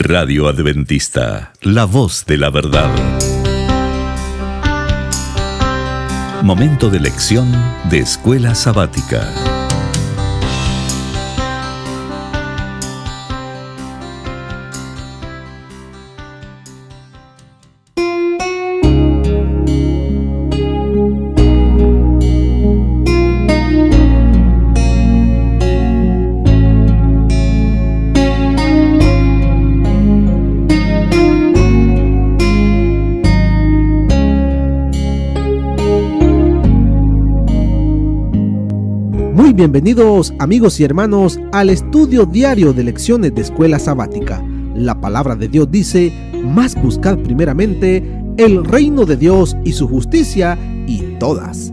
Radio Adventista, la voz de la verdad. Momento de lección de Escuela Sabática. Muy bienvenidos, amigos y hermanos, al estudio diario de lecciones de Escuela Sabática. La palabra de Dios dice: mas buscad primeramente el reino de Dios y su justicia, y todas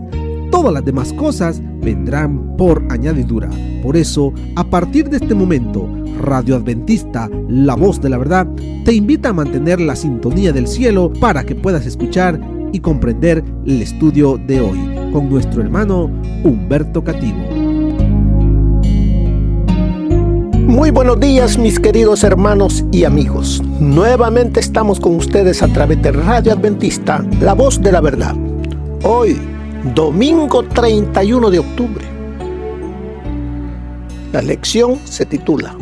las demás cosas vendrán por añadidura. Por eso, a partir de este momento, Radio Adventista, la voz de la verdad, te invita a mantener la sintonía del cielo para que puedas escuchar y comprender el estudio de hoy con nuestro hermano Humberto Cativo. Muy buenos días, mis queridos hermanos y amigos. Nuevamente estamos con ustedes a través de Radio Adventista, la voz de la verdad. Hoy, domingo 31 de octubre. La lección se titula: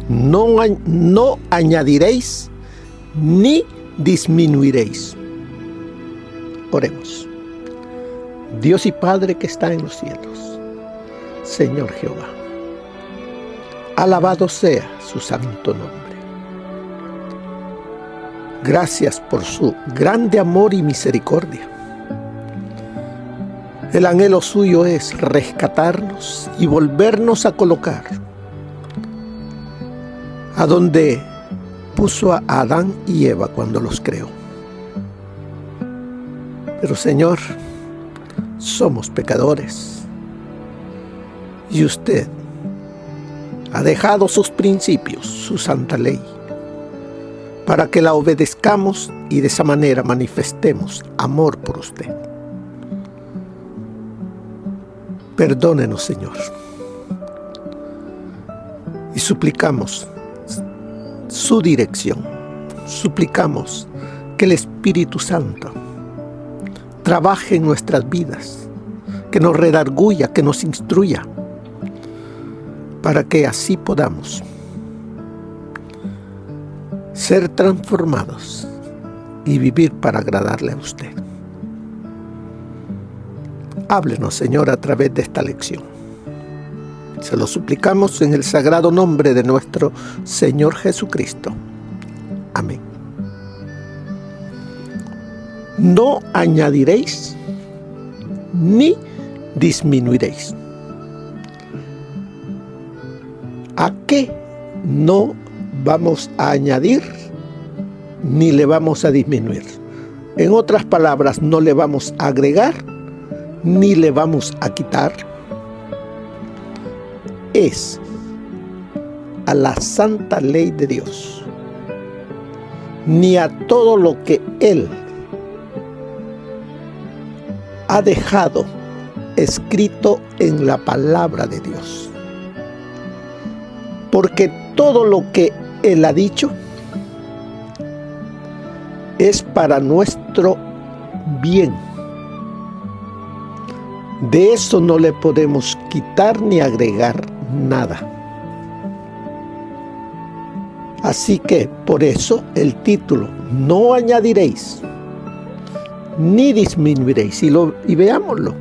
No añadiréis ni disminuiréis. Oremos. Dios y Padre que está en los cielos, Señor Jehová, alabado sea su santo nombre. Gracias por su grande amor y misericordia. El anhelo suyo es rescatarnos y volvernos a colocar a donde puso a Adán y Eva cuando los creó. Pero Señor, somos pecadores y usted ha dejado sus principios, su santa ley, para que la obedezcamos y de esa manera manifestemos amor por usted. Perdónenos, Señor, y suplicamos su dirección. Suplicamos que el Espíritu Santo trabaje en nuestras vidas, que nos redarguya, que nos instruya, para que así podamos ser transformados y vivir para agradarle a usted. Háblenos, Señor, a través de esta lección. Se lo suplicamos en el sagrado nombre de nuestro Señor Jesucristo. Amén. No añadiréis ni disminuiréis. ¿A qué no vamos a añadir ni le vamos a disminuir? En otras palabras, no le vamos a agregar ni le vamos a quitar. Es a la santa ley de Dios, ni a todo lo que Él ha dejado escrito en la palabra de Dios. Porque todo lo que Él ha dicho es para nuestro bien. De eso no le podemos quitar ni agregar nada. Así que por eso el título: no añadiréis ni disminuiréis. Y veámoslo.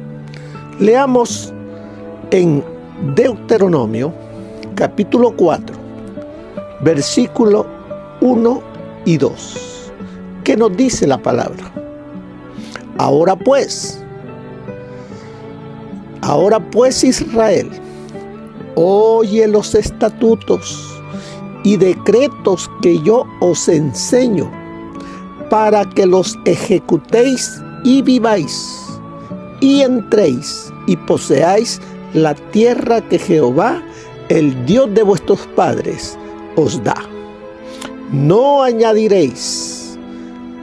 Leamos en Deuteronomio capítulo 4, versículo 1 y 2. ¿Qué nos dice la palabra? Ahora pues Israel, oye los estatutos y decretos que yo os enseño, para que los ejecutéis y viváis, y entréis y poseáis la tierra que Jehová, el Dios de vuestros padres, os da. No añadiréis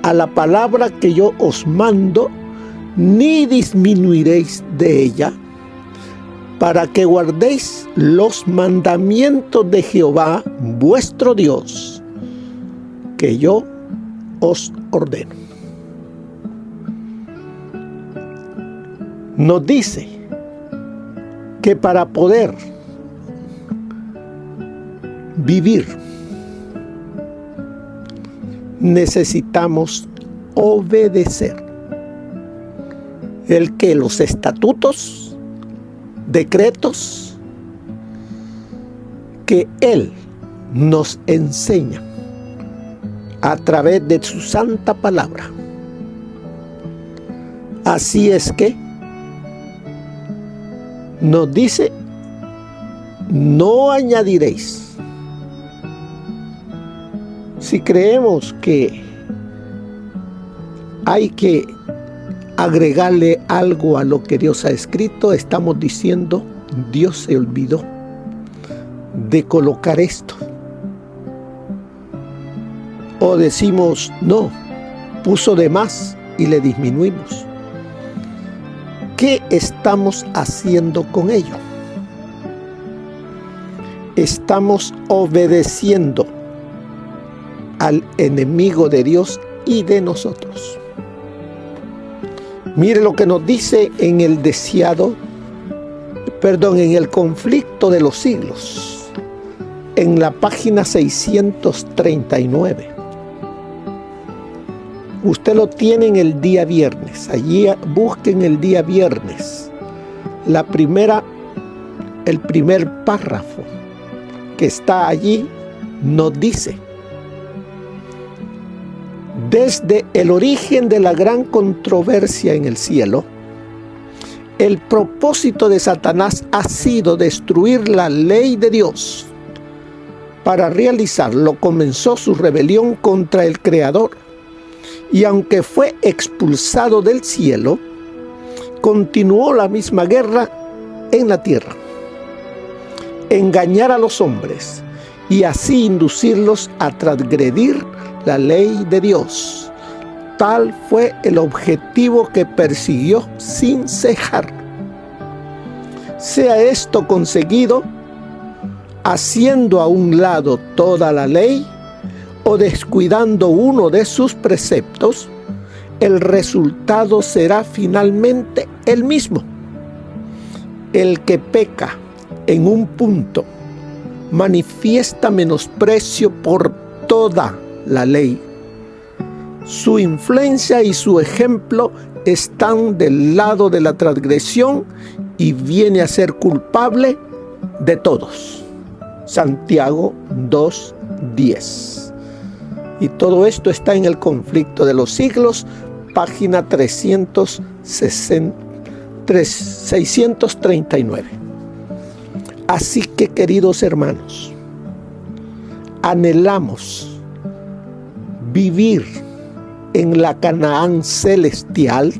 a la palabra que yo os mando, ni disminuiréis de ella, para que guardéis los mandamientos de Jehová vuestro Dios, que yo os ordeno. Nos dice que para poder vivir necesitamos obedecer los estatutos, decretos que Él nos enseña a través de su santa palabra. Así es que nos dice: no añadiréis. Si creemos que hay que agregarle algo a lo que Dios ha escrito, estamos diciendo: Dios se olvidó de colocar esto. O decimos: no, puso de más y le disminuimos. ¿Qué estamos haciendo con ello? Estamos obedeciendo al enemigo de Dios y de nosotros. Mire lo que nos dice en el en el conflicto de los siglos, en la página 639. Usted lo tiene en el día viernes. Allí busquen el día viernes. El primer párrafo que está allí nos dice: desde el origen de la gran controversia en el cielo, el propósito de Satanás ha sido destruir la ley de Dios. Para realizarlo, comenzó su rebelión contra el Creador. Y aunque fue expulsado del cielo, continuó la misma guerra en la tierra. Engañar a los hombres y así inducirlos a transgredir la ley de Dios. Tal fue el objetivo que persiguió sin cejar. Sea esto conseguido haciendo a un lado toda la ley o descuidando uno de sus preceptos, el resultado será finalmente el mismo. El que peca en un punto manifiesta menosprecio por toda la ley. Su influencia y su ejemplo están del lado de la transgresión y viene a ser culpable de todos. Santiago 2:10. Y todo esto está en el conflicto de los siglos, página 639. Así que, queridos hermanos, anhelamos vivir en la Canaán celestial.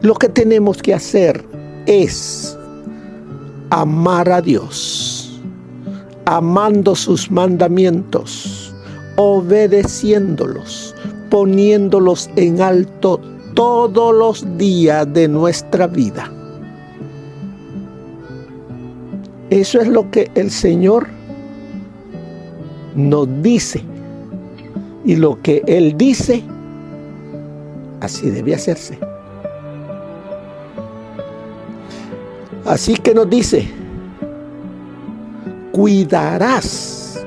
Lo que tenemos que hacer es amar a Dios, amando sus mandamientos, obedeciéndolos, poniéndolos en alto todos los días de nuestra vida. Eso es lo que el Señor nos dice, y lo que Él dice, así debe hacerse. Así que nos dice: cuidarás,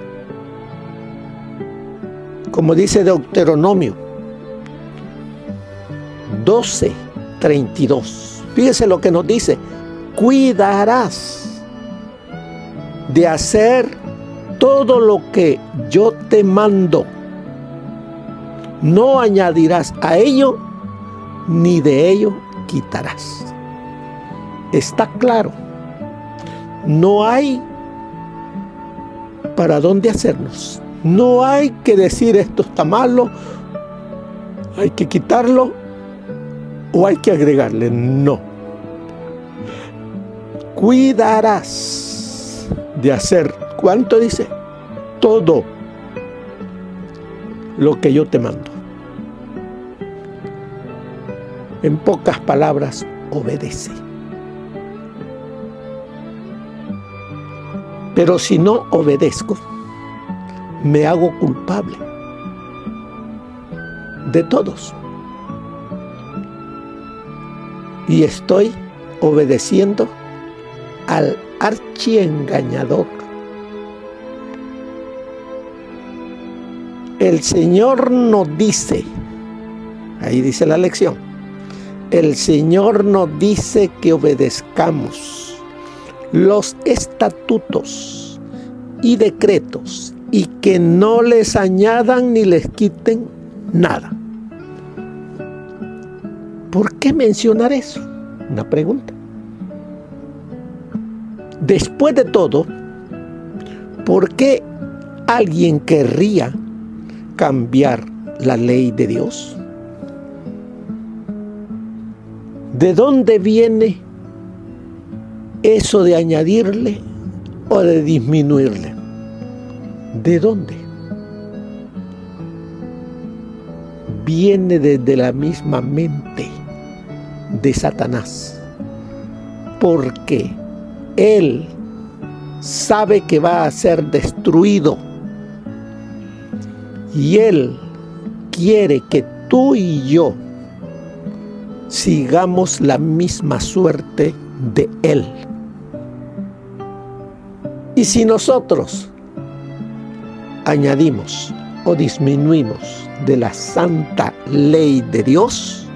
como dice Deuteronomio 12:32. Fíjese lo que nos dice: cuidarás de hacer todo lo que yo te mando. No añadirás a ello, ni de ello quitarás. Está claro. No hay para dónde hacernos. No hay que decir esto está malo, hay que quitarlo o hay que agregarle. No. Cuidarás de hacer, ¿cuánto dice? Todo lo que yo te mando. En pocas palabras, obedece. Pero si no obedezco, me hago culpable de todos. Y estoy obedeciendo al archiengañador. El Señor nos dice, ahí dice la lección, el Señor nos dice que obedezcamos los estatutos y decretos y que no les añadan ni les quiten nada. ¿Por qué mencionar eso? Una pregunta. Después de todo, ¿por qué alguien querría cambiar la ley de Dios? ¿De dónde viene eso de añadirle o de disminuirle? ¿De dónde? Viene desde la misma mente de Satanás, porque él sabe que va a ser destruido y él quiere que tú y yo sigamos la misma suerte de él. Y si nosotros añadimos o disminuimos de la santa ley de Dios,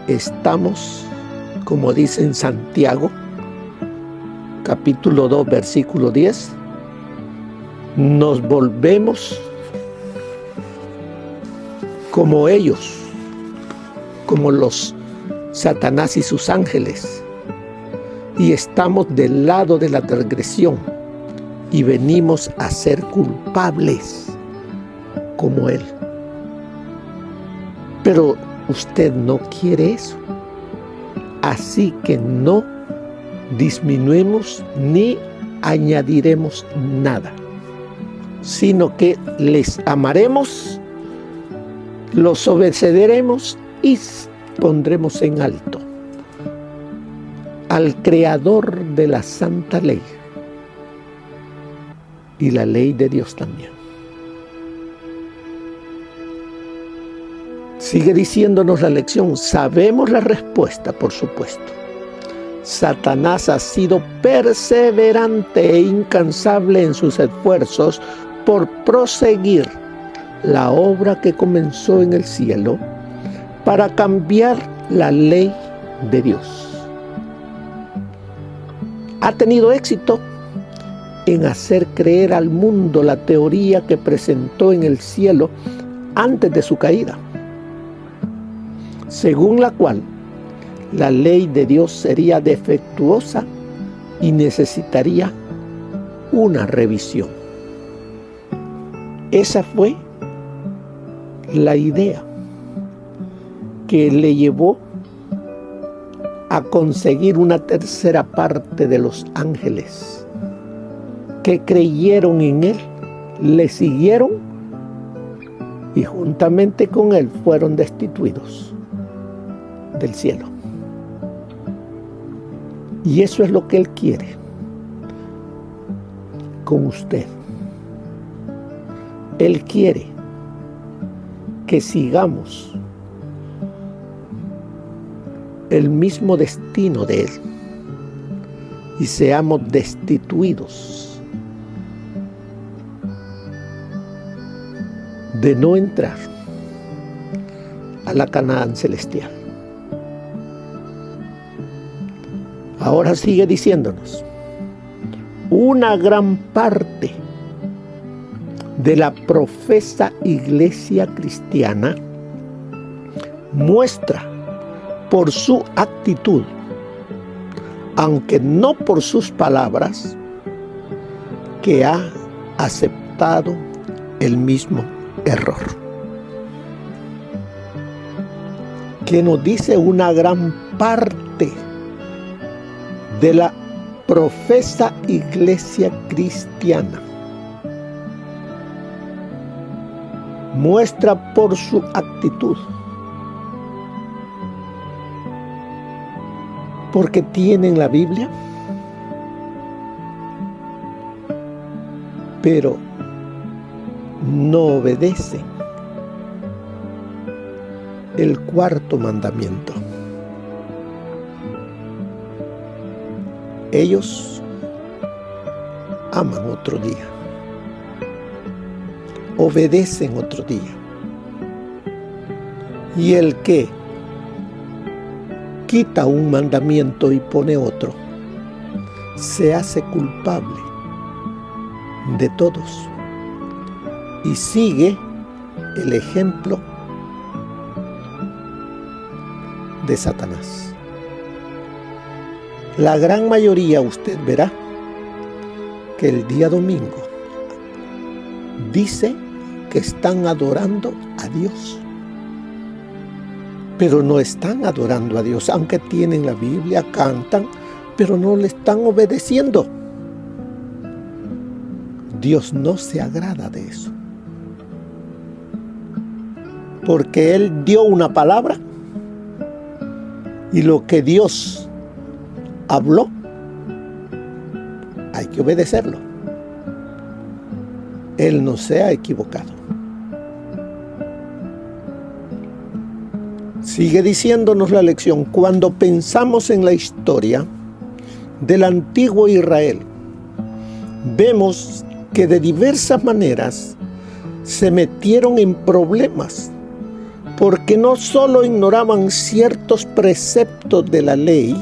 estamos, como dice en Santiago, capítulo 2, versículo 10, nos volvemos como ellos, como los Satanás y sus ángeles, y estamos del lado de la transgresión y venimos a ser culpables como él. Pero usted no quiere eso, así que no disminuimos ni añadiremos nada, sino que les amaremos, los obedeceremos y pondremos en alto al creador de la santa ley y la ley de Dios también. Sigue diciéndonos la lección, sabemos la respuesta, por supuesto. Satanás ha sido perseverante e incansable en sus esfuerzos por proseguir la obra que comenzó en el cielo para cambiar la ley de Dios. Ha tenido éxito en hacer creer al mundo la teoría que presentó en el cielo antes de su caída, según la cual la ley de Dios sería defectuosa y necesitaría una revisión. Esa fue la idea que le llevó a conseguir una tercera parte de los ángeles que creyeron en él, le siguieron y juntamente con él fueron destituidos del cielo. Y eso es lo que él quiere con usted. Él quiere que sigamos el mismo destino de él y seamos destituidos de no entrar a la Canaán celestial. Ahora sigue diciéndonos, una gran parte de la profesa iglesia cristiana muestra por su actitud, aunque no por sus palabras, que ha aceptado el mismo error. Que nos dice una gran parte de la profesa iglesia cristiana. Muestra por su actitud, porque tienen la Biblia, pero no obedecen el cuarto mandamiento. Ellos aman otro día, obedecen otro día. Y el que quita un mandamiento y pone otro, se hace culpable de todos y sigue el ejemplo de Satanás. La gran mayoría, usted verá que el día domingo dice que están adorando a Dios, pero no están adorando a Dios, aunque tienen la Biblia, cantan, pero no le están obedeciendo. Dios no se agrada de eso, porque Él dio una palabra y lo que Dios habló, hay que obedecerlo. Él no se ha equivocado. Sigue diciéndonos la lección: cuando pensamos en la historia del antiguo Israel, vemos que de diversas maneras se metieron en problemas, porque no solo ignoraban ciertos preceptos de la ley,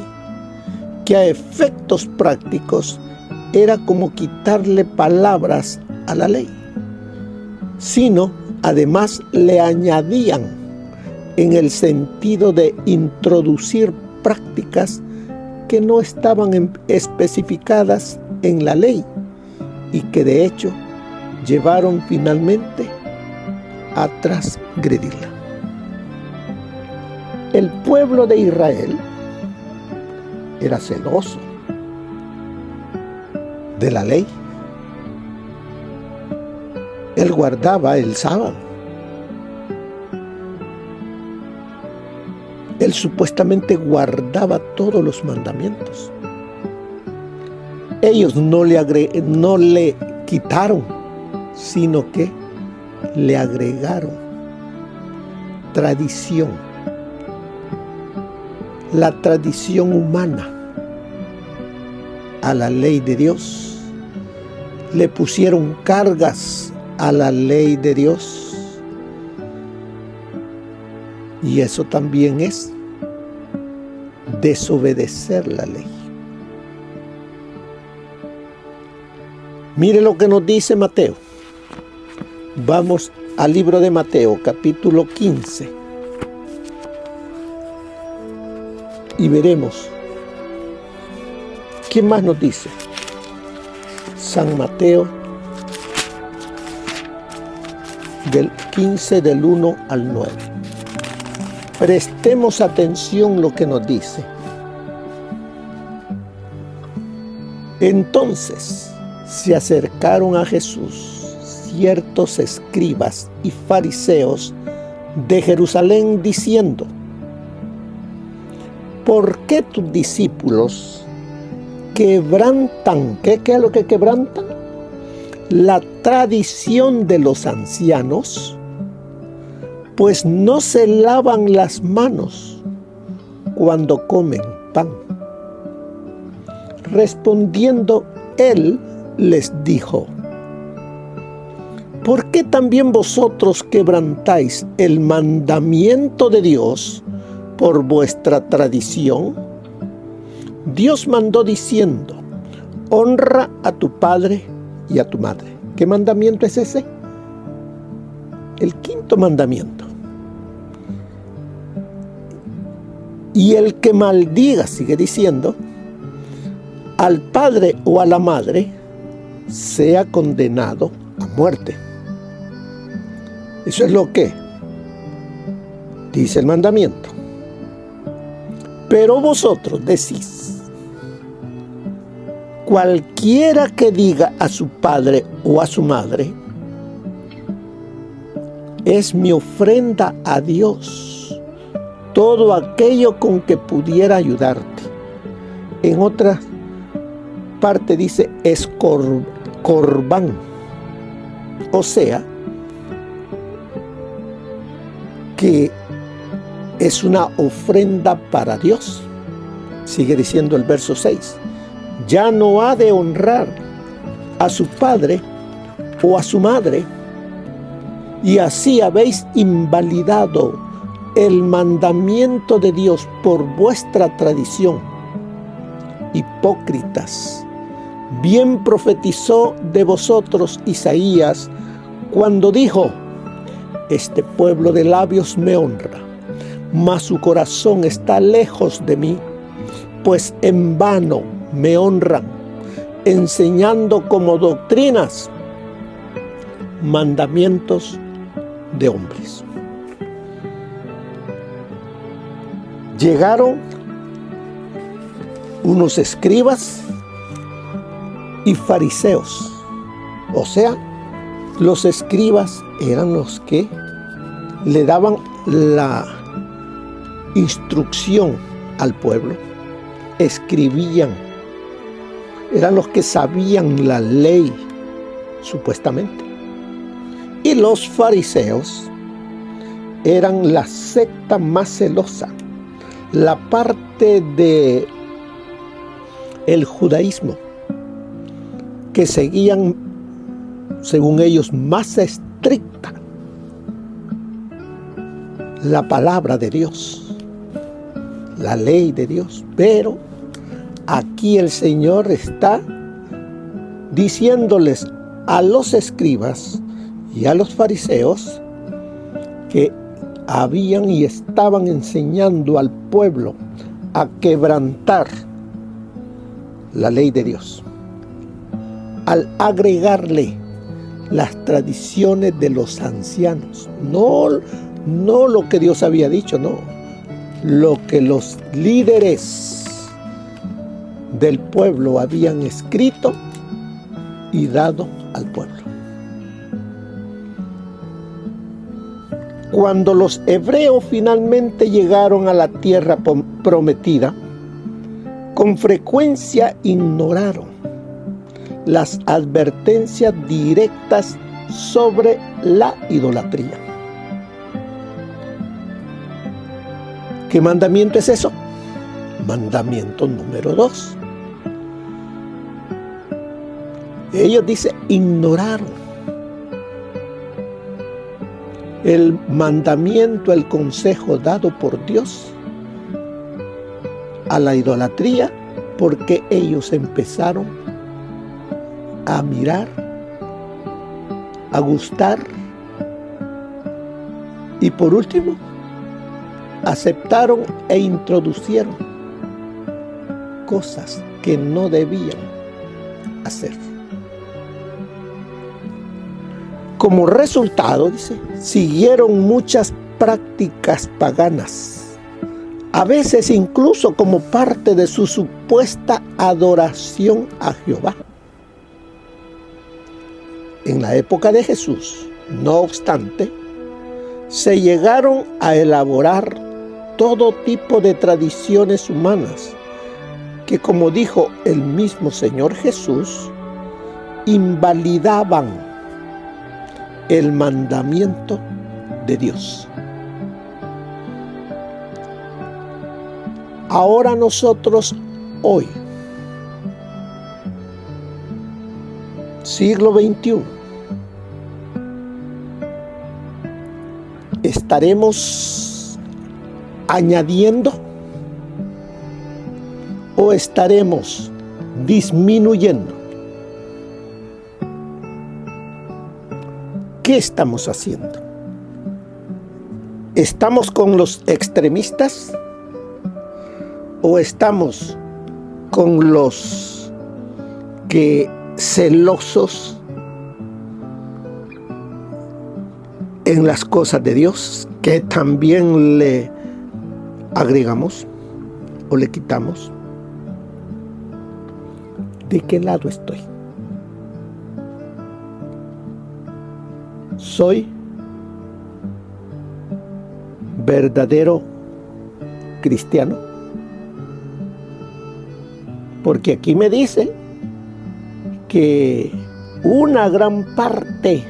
que a efectos prácticos era como quitarle palabras a la ley, sino además le añadían en el sentido de introducir prácticas que no estaban especificadas en la ley y que de hecho llevaron finalmente a transgredirla. El pueblo de Israel era celoso de la ley. Él guardaba el sábado. Él supuestamente guardaba todos los mandamientos. Ellos no le quitaron, sino que le agregaron tradición, la tradición humana a la ley de Dios. Le pusieron cargas a la ley de Dios. Y eso también es desobedecer la ley. Mire lo que nos dice Mateo. Vamos al libro de Mateo, capítulo 15. Y veremos qué más nos dice San Mateo, del 15 del 1 al 9. Prestemos atención lo que nos dice. Entonces se acercaron a Jesús ciertos escribas y fariseos de Jerusalén diciendo: ¿por qué tus discípulos quebrantan? ¿Qué es lo que quebrantan? La tradición de los ancianos, pues no se lavan las manos cuando comen pan. Respondiendo él les dijo: ¿por qué también vosotros quebrantáis el mandamiento de Dios por vuestra tradición? Dios mandó diciendo: honra a tu padre y a tu madre. ¿Qué mandamiento es ese? El quinto mandamiento. Y el que maldiga, sigue diciendo, al padre o a la madre, sea condenado a muerte. Eso es lo que dice el mandamiento. Pero vosotros decís: cualquiera que diga a su padre o a su madre, es mi ofrenda a Dios, todo aquello con que pudiera ayudarte. En otra parte dice es corbán, o sea, que es una ofrenda para Dios. Sigue diciendo el verso 6. Ya no ha de honrar a su padre o a su madre, y así habéis invalidado el mandamiento de Dios por vuestra tradición. Hipócritas, bien profetizó de vosotros Isaías cuando dijo: este pueblo de labios me honra, mas su corazón está lejos de mí, pues en vano me honran, enseñando como doctrinas mandamientos de hombres. Llegaron unos escribas y fariseos. O sea, los escribas eran los que le daban la instrucción al pueblo, escribían, eran los que sabían la ley, supuestamente. Y los fariseos eran la secta más celosa, la parte de el judaísmo que seguían, según ellos, más estricta la palabra de Dios, la ley de Dios. Pero aquí el Señor está diciéndoles a los escribas y a los fariseos que habían y estaban enseñando al pueblo a quebrantar la ley de Dios, al agregarle las tradiciones de los ancianos, no lo que Dios había dicho, no, lo que los líderes del pueblo habían escrito y dado al pueblo. Cuando los hebreos finalmente llegaron a la tierra prometida, con frecuencia ignoraron las advertencias directas sobre la idolatría. ¿Qué mandamiento es eso? Mandamiento número 2. Ellos dicen, ignoraron el mandamiento, el consejo dado por Dios a la idolatría, porque ellos empezaron a mirar, a gustar y por último aceptaron e introducieron cosas que no debían hacer. Como resultado, dice, siguieron muchas prácticas paganas, a veces incluso como parte de su supuesta adoración a Jehová. En la época de Jesús, no obstante, se llegaron a elaborar todo tipo de tradiciones humanas que, como dijo el mismo Señor Jesús, invalidaban el mandamiento de Dios. Ahora nosotros, hoy, siglo XXI, ¿estaremos añadiendo o estaremos disminuyendo? ¿Qué estamos haciendo? ¿Estamos con los extremistas o estamos con los que celosos en las cosas de Dios, que también le agregamos o le quitamos? ¿De qué lado estoy? ¿Soy verdadero cristiano? Porque aquí me dice que una gran parte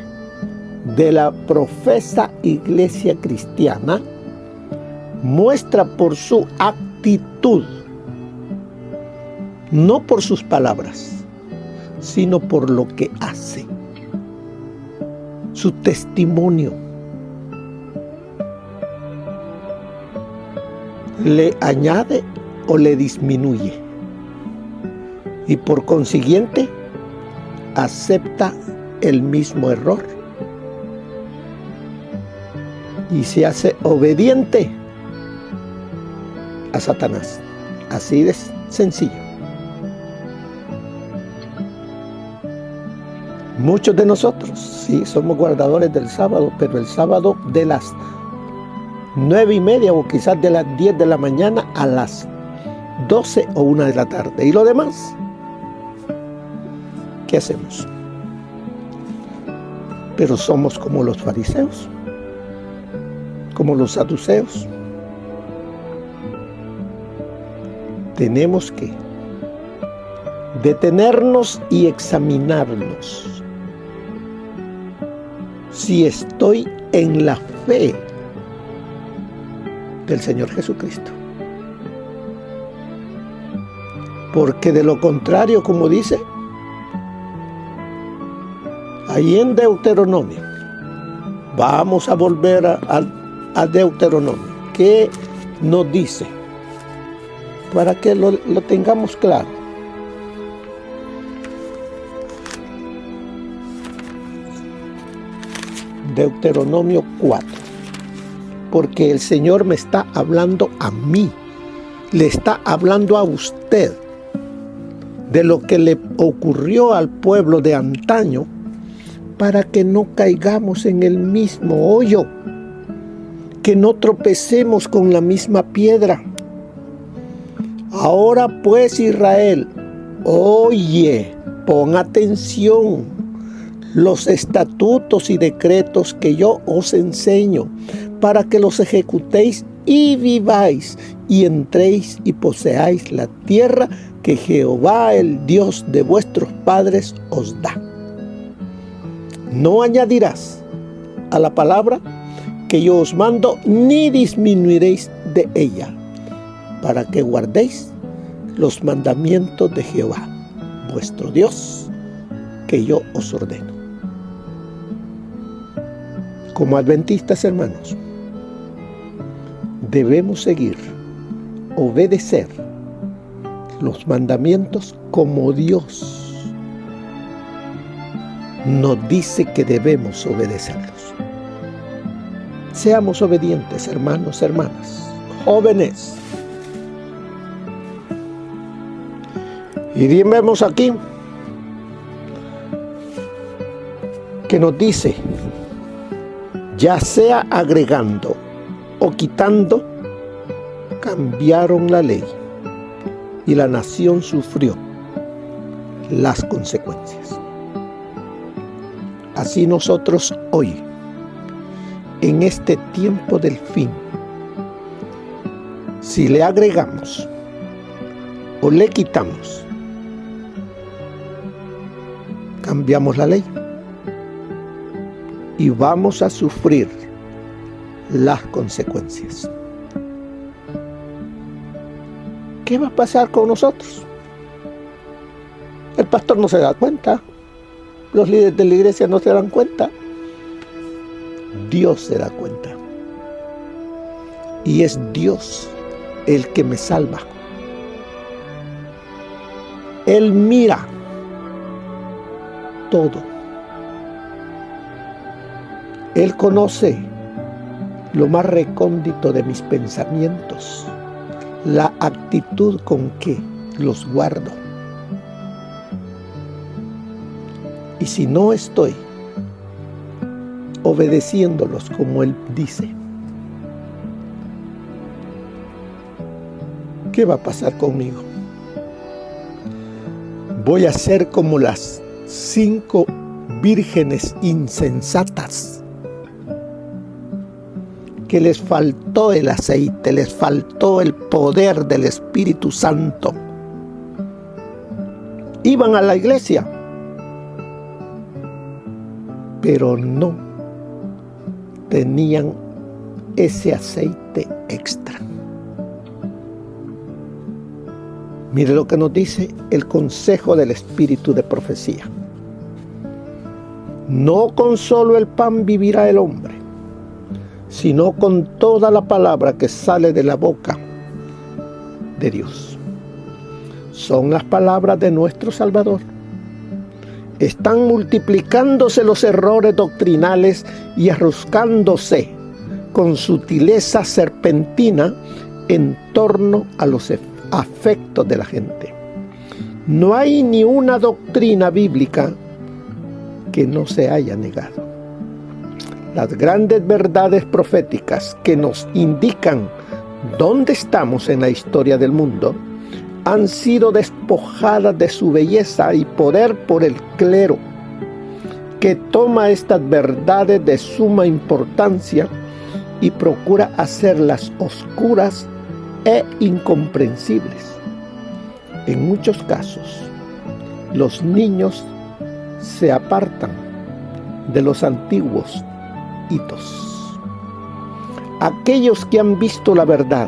de la profesa iglesia cristiana muestra por su actitud, no por sus palabras, sino por lo que hace, su testimonio. ¿Le añade o le disminuye? Y por consiguiente, acepta el mismo error y se hace obediente a Satanás. Así de sencillo. Muchos de nosotros, sí, somos guardadores del sábado, pero el sábado de las 9:30 o quizás de las 10 de la mañana a las 12 o 1 de la tarde. ¿Y lo demás? ¿Qué hacemos? Pero somos como los fariseos, como los saduceos. Tenemos que detenernos y examinarnos si estoy en la fe del Señor Jesucristo. Porque de lo contrario, como dice ahí en Deuteronomio, vamos a volver a Deuteronomio. ¿Qué nos dice? Para que lo tengamos claro. Deuteronomio 4. Porque el Señor me está hablando a mí, le está hablando a usted de lo que le ocurrió al pueblo de antaño, para que no caigamos en el mismo hoyo, que no tropecemos con la misma piedra. Ahora pues, Israel, oye, pon atención los estatutos y decretos que yo os enseño, para que los ejecutéis y viváis, y entréis y poseáis la tierra que Jehová, el Dios de vuestros padres, os da. No añadirás a la palabra que yo os mando, ni disminuiréis de ella, para que guardéis los mandamientos de Jehová, vuestro Dios, que yo os ordeno. Como adventistas, hermanos, debemos seguir, obedecer los mandamientos como Dios nos dice que debemos obedecerlos. Seamos obedientes, hermanos, hermanas, jóvenes. Y vemos aquí que nos dice, ya sea agregando o quitando, cambiaron la ley y la nación sufrió las consecuencias. Así nosotros hoy, en este tiempo del fin, si le agregamos o le quitamos, cambiamos la ley y vamos a sufrir las consecuencias. ¿Qué va a pasar con nosotros? El pastor no se da cuenta, los líderes de la iglesia no se dan cuenta, Dios se da cuenta. Y es Dios el que me salva. Él mira todo. Él conoce lo más recóndito de mis pensamientos, la actitud con que los guardo. Y si no estoy obedeciéndolos como Él dice, ¿qué va a pasar conmigo? Voy a ser como las 5 vírgenes insensatas que les faltó el aceite, les faltó el poder del Espíritu Santo. Iban a la iglesia, pero no tenían ese aceite extra. Mire lo que nos dice el consejo del Espíritu de profecía. No con solo el pan vivirá el hombre, sino con toda la palabra que sale de la boca de Dios. Son las palabras de nuestro Salvador. Están multiplicándose los errores doctrinales y arroscándose con sutileza serpentina en torno a los afectos de la gente. No hay ni una doctrina bíblica que no se haya negado. Las grandes verdades proféticas que nos indican dónde estamos en la historia del mundo han sido despojadas de su belleza y poder por el clero, que toma estas verdades de suma importancia y procura hacerlas oscuras e incomprensibles. En muchos casos, los niños se apartan de los antiguos hitos. Aquellos que han visto la verdad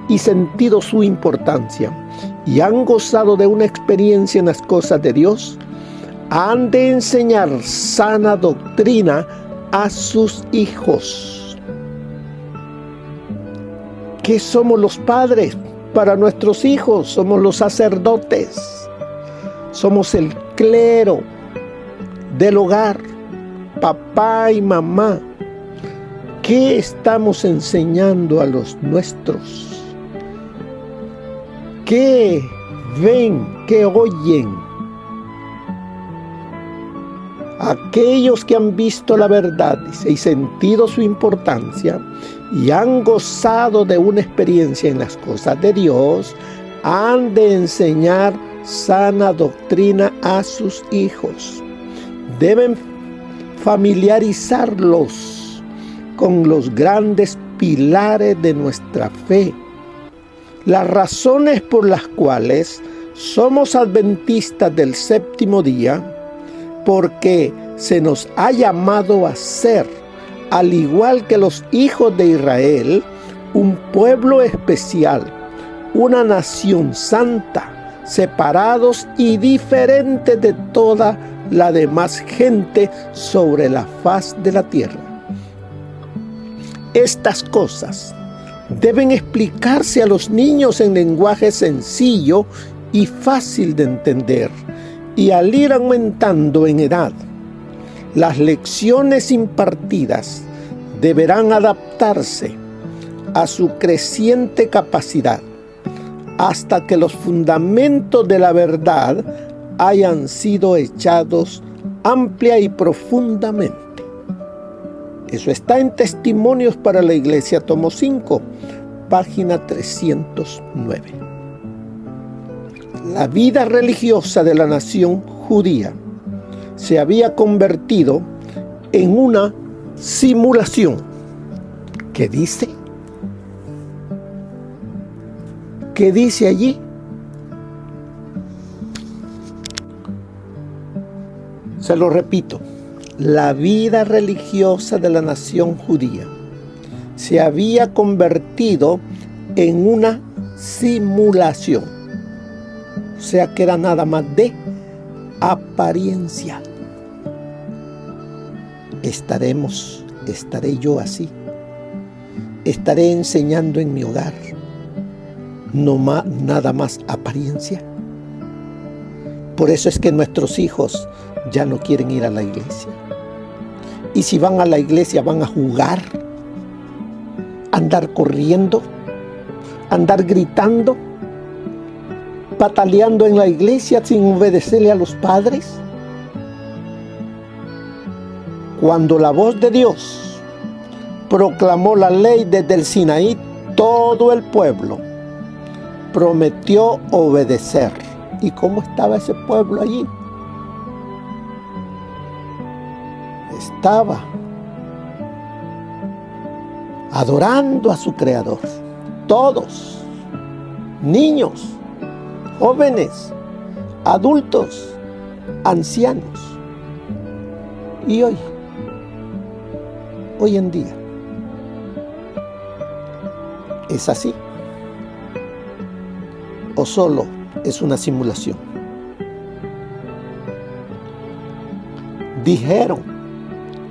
y sentido su importancia y han gozado de una experiencia en las cosas de Dios, han de enseñar sana doctrina a sus hijos. ¿Qué somos los padres para nuestros hijos? Somos los sacerdotes, somos el clero del hogar, papá y mamá. ¿Qué estamos enseñando a los nuestros? ¿Qué ven? ¿Qué oyen? Aquellos que han visto la verdad, dice, y sentido su importancia, y han gozado de una experiencia en las cosas de Dios, han de enseñar sana doctrina a sus hijos. Deben familiarizarlos con los grandes pilares de nuestra fe. Las razones por las cuales somos adventistas del séptimo día, porque se nos ha llamado a ser, al igual que los hijos de Israel, un pueblo especial, una nación santa, separados y diferentes de toda la demás gente sobre la faz de la tierra. Estas cosas deben explicarse a los niños en lenguaje sencillo y fácil de entender, y al ir aumentando en edad, las lecciones impartidas deberán adaptarse a su creciente capacidad hasta que los fundamentos de la verdad hayan sido echados amplia y profundamente. Eso está en Testimonios para la Iglesia, tomo 5, página 309. La vida religiosa de la nación judía se había convertido en una simulación. ¿Qué dice? ¿Qué dice allí? Se lo repito. La vida religiosa de la nación judía se había convertido en una simulación. O sea que era nada más de apariencia. Estaré yo así. Estaré enseñando en mi hogar. Nada más apariencia. Por eso es que nuestros hijos ya no quieren ir a la iglesia. Y si van a la iglesia, van a jugar, andar corriendo, andar gritando, pataleando en la iglesia sin obedecerle a los padres. Cuando la voz de Dios proclamó la ley desde el Sinaí, todo el pueblo prometió obedecer. ¿Y cómo estaba ese pueblo allí? Estaba adorando a su Creador. Todos, niños, jóvenes, adultos, ancianos. Y hoy, hoy en día. ¿Es así? ¿O solo es una simulación? Dijeron,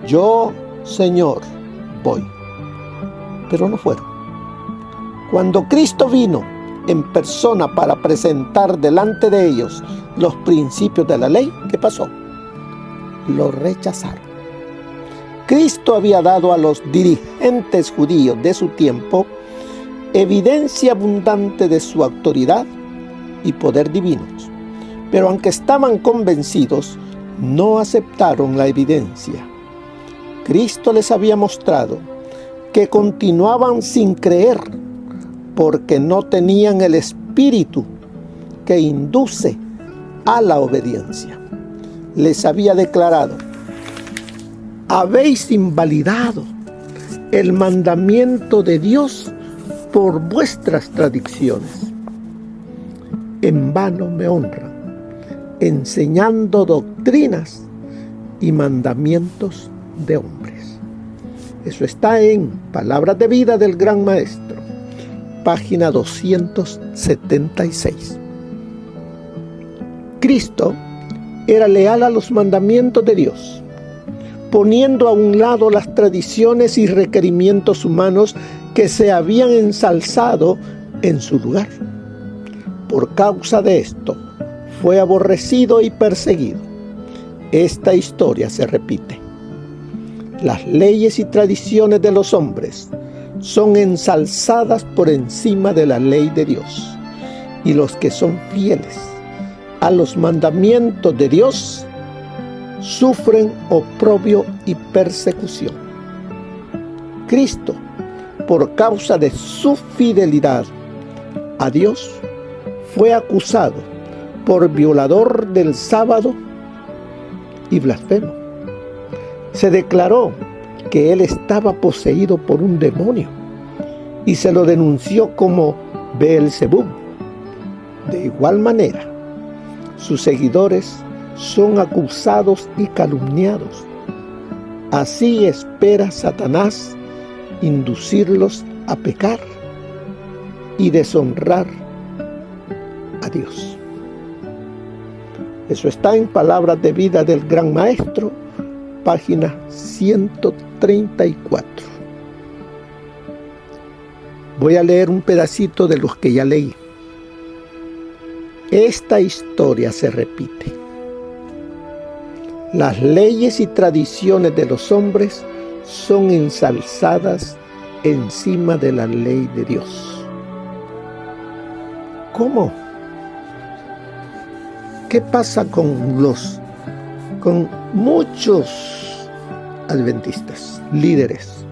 yo, Señor, voy. Pero no fueron. Cuando Cristo vino en persona para presentar delante de ellos los principios de la ley, ¿qué pasó? Lo rechazaron. Cristo había dado a los dirigentes judíos de su tiempo evidencia abundante de su autoridad y poder divinos. Pero aunque estaban convencidos, no aceptaron la evidencia. Cristo les había mostrado que continuaban sin creer porque no tenían el espíritu que induce a la obediencia. Les había declarado: habéis invalidado el mandamiento de Dios por vuestras tradiciones. En vano me honran, enseñando doctrinas y mandamientos de hombres. Eso está en Palabras de Vida del Gran Maestro, página 276. Cristo era leal a los mandamientos de Dios, poniendo a un lado las tradiciones y requerimientos humanos que se habían ensalzado en su lugar. Por causa de esto, fue aborrecido y perseguido. Esta historia se repite. Las leyes y tradiciones de los hombres son ensalzadas por encima de la ley de Dios, y los que son fieles a los mandamientos de Dios sufren oprobio y persecución. Cristo, por causa de su fidelidad a Dios, fue acusado por violador del sábado y blasfemo. Se declaró que él estaba poseído por un demonio y se lo denunció como Beelzebub. De igual manera, sus seguidores son acusados y calumniados. Así espera Satanás inducirlos a pecar y deshonrar a Dios. Eso está en Palabras de Vida del Gran Maestro, página 134. Voy a leer un pedacito de los que ya leí. Esta historia se repite. Las leyes y tradiciones de los hombres son ensalzadas encima de la ley de Dios. ¿Cómo? ¿Qué pasa con muchos adventistas, líderes?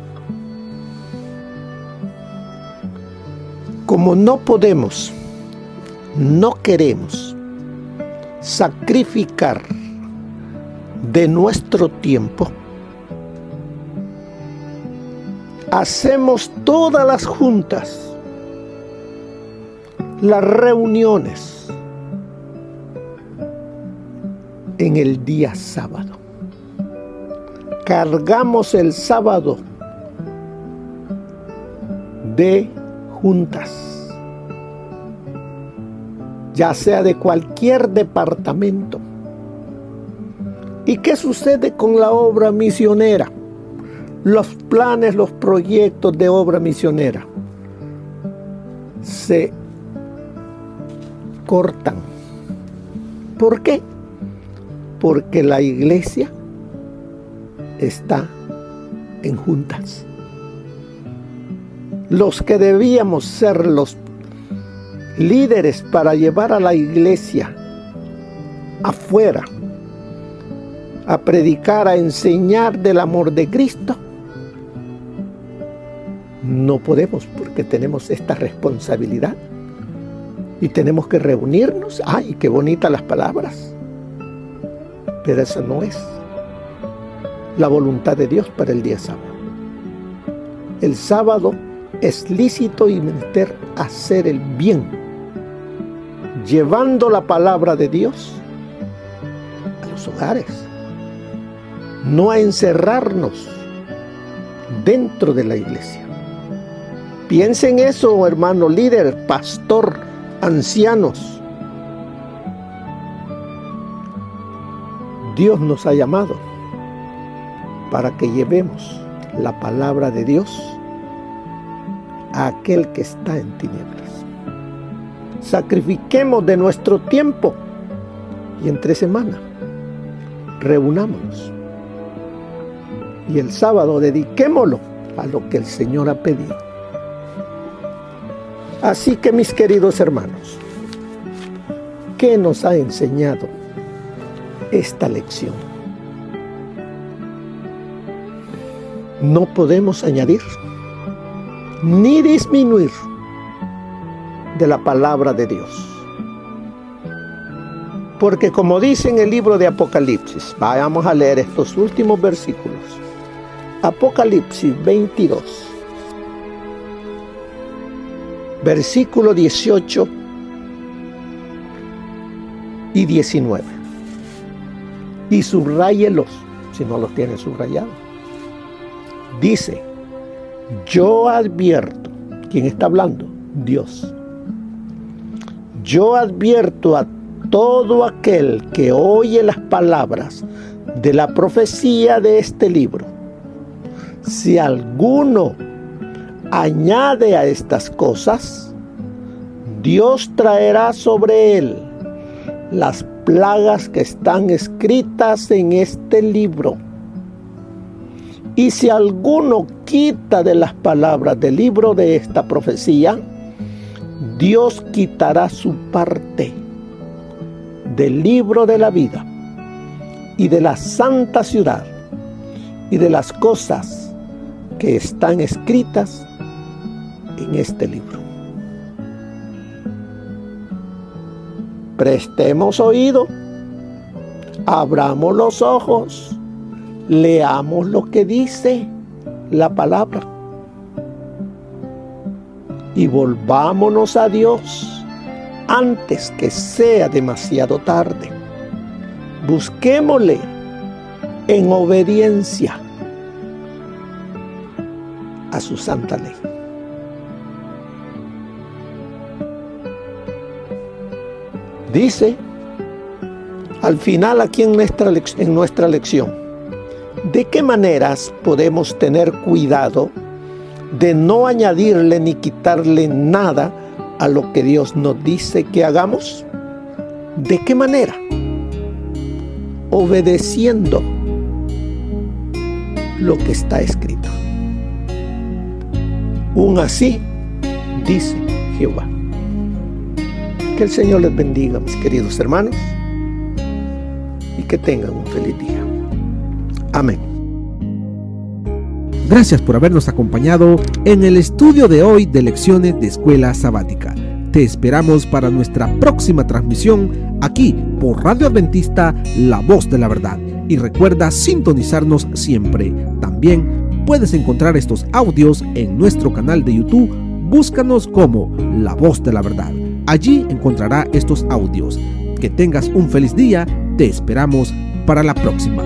Como no podemos, no queremos sacrificar de nuestro tiempo, hacemos todas las juntas, las reuniones en el día sábado. Cargamos el sábado de juntas, ya sea de cualquier departamento. ¿Y qué sucede con la obra misionera? Los planes, los proyectos de obra misionera se cortan. ¿Por qué? Porque la iglesia está en juntas. Los que debíamos ser los líderes para llevar a la iglesia afuera, a predicar, a enseñar del amor de Cristo, no podemos porque tenemos esta responsabilidad y tenemos que reunirnos. ¡Ay, qué bonitas las palabras! Pero eso no es la voluntad de Dios para el día sábado. El sábado es lícito y menester hacer el bien, llevando la palabra de Dios a los hogares, no a encerrarnos dentro de la iglesia. Piensa en eso, hermano líder, pastor, ancianos. Dios nos ha llamado para que llevemos la palabra de Dios a aquel que está en tinieblas. Sacrifiquemos de nuestro tiempo y entre semana reunámonos. Y el sábado dediquémoslo a lo que el Señor ha pedido. Así que, mis queridos hermanos, ¿qué nos ha enseñado esta lección? No podemos añadir ni disminuir de la palabra de Dios. Porque como dice en el libro de Apocalipsis, vayamos a leer estos últimos versículos. Apocalipsis 22, versículo 18 y 19. Y subráyelos, si no los tienen subrayados. Dice, yo advierto, ¿quién está hablando? Dios. Yo advierto a todo aquel que oye las palabras de la profecía de este libro. Si alguno añade a estas cosas, Dios traerá sobre él las plagas que están escritas en este libro. Y si alguno quita de las palabras del libro de esta profecía, Dios quitará su parte del libro de la vida y de la santa ciudad y de las cosas que están escritas en este libro. Prestemos oído, abramos los ojos, leamos lo que dice la palabra y volvámonos a Dios antes que sea demasiado tarde. Busquémosle en obediencia a su santa ley. Dice al final aquí en nuestra lección, ¿de qué maneras podemos tener cuidado de no añadirle ni quitarle nada a lo que Dios nos dice que hagamos? ¿De qué manera? Obedeciendo lo que está escrito. Aún así, dice Jehová. Que el Señor les bendiga, mis queridos hermanos, y que tengan un feliz día. Amén. Gracias por habernos acompañado en el estudio de hoy de lecciones de Escuela Sabática. Te esperamos para nuestra próxima transmisión aquí por Radio Adventista, La Voz de la Verdad. Y recuerda sintonizarnos siempre. También puedes encontrar estos audios en nuestro canal de YouTube. Búscanos como La Voz de la Verdad. Allí encontrará estos audios. Que tengas un feliz día. Te esperamos para la próxima.